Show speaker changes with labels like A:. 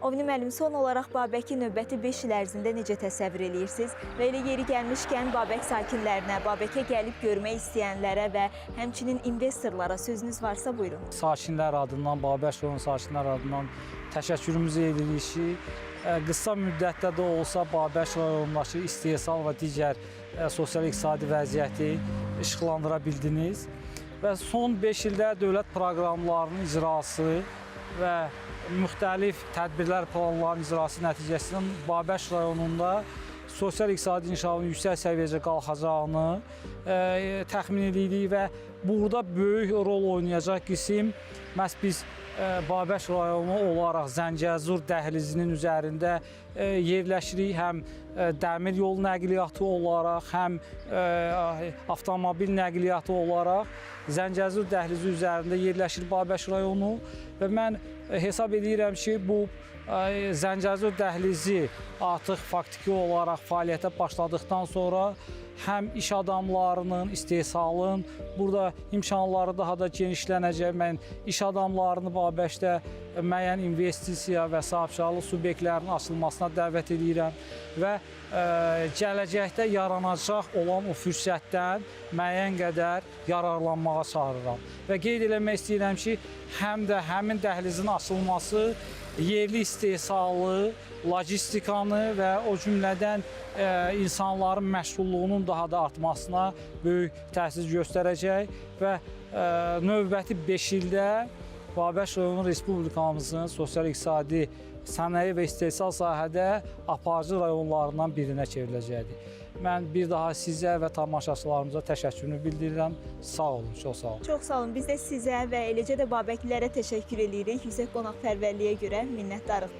A: Ovni müəllim, son olaraq Babəki növbəti 5 il ərzində necə təsəvvür edirsiniz? Və elə yeri gəlmişkən Babək sakinlərinə, Babəkə gəlib görmək istəyənlərə və həmçinin investorlara sözünüz varsa buyurun.
B: Sakinlər adından, Babək rayonu sakinlər adından təşəkkürümüzü edirik ki, qısa müddətdə də olsa Babək rayonundakı istehsal və digər sosial-iqtisadi vəziyyəti işıqlandıra bildiniz. Və son 5 ildə dövlət proqramlarının icrası və müxtəlif tədbirlər planlarının icrası nəticəsində Babək rayonunda sosial-iqtisadi inkişafın yüksək səviyyəcə qalxacağını təxmin edirik və burada böyük rol oynayacaq qism məhz biz Babək rayonu olaraq Zəngəzur dəhlizinin üzərində yerləşirik. Həm dəmir yolu nəqliyyatı olaraq, həm avtomobil nəqliyyatı olaraq Zəngəzur dəhlizi üzərində yerləşir Babək rayonu və mən hesab edirəm ki, bu Zəngəzur dəhlizi artıq faktiki olaraq fəaliyyətə başladıqdan sonra həm iş adamlarının, istehsalın burada imkanları daha da genişlənəcək. Mən iş adamlarını Babəkdə müəyyən investisiya və sahibkarlıq subyektlərinin açılmasına dəvət edirəm və gələcəkdə yaranacaq olan o fürsətdən müəyyən qədər yararlanmağa çağırıram. Və qeyd eləmək istəyirəm ki, həm də həmin dəhlizin açılması yerli istehsalı, logistikanı və o cümlədən insanların məşğulluğunun daha da artmasına böyük təsir göstərəcək və növbəti 5 ildə Babək rayonu Respublikamızın sosial-iqtisadi, sənaye və istehsal sahədə aparıcı rayonlarından birinə çevriləcəkdir. Mən bir daha sizə və tamaşaçılarımıza təşəkkürümü bildirirəm. Sağ olun, çox sağ olun.
A: Çox sağ olun. Biz də sizə və eləcə də Babəklilərə təşəkkür edirik. Yüksək qonaqpərvərliyə görə minnətdarıq.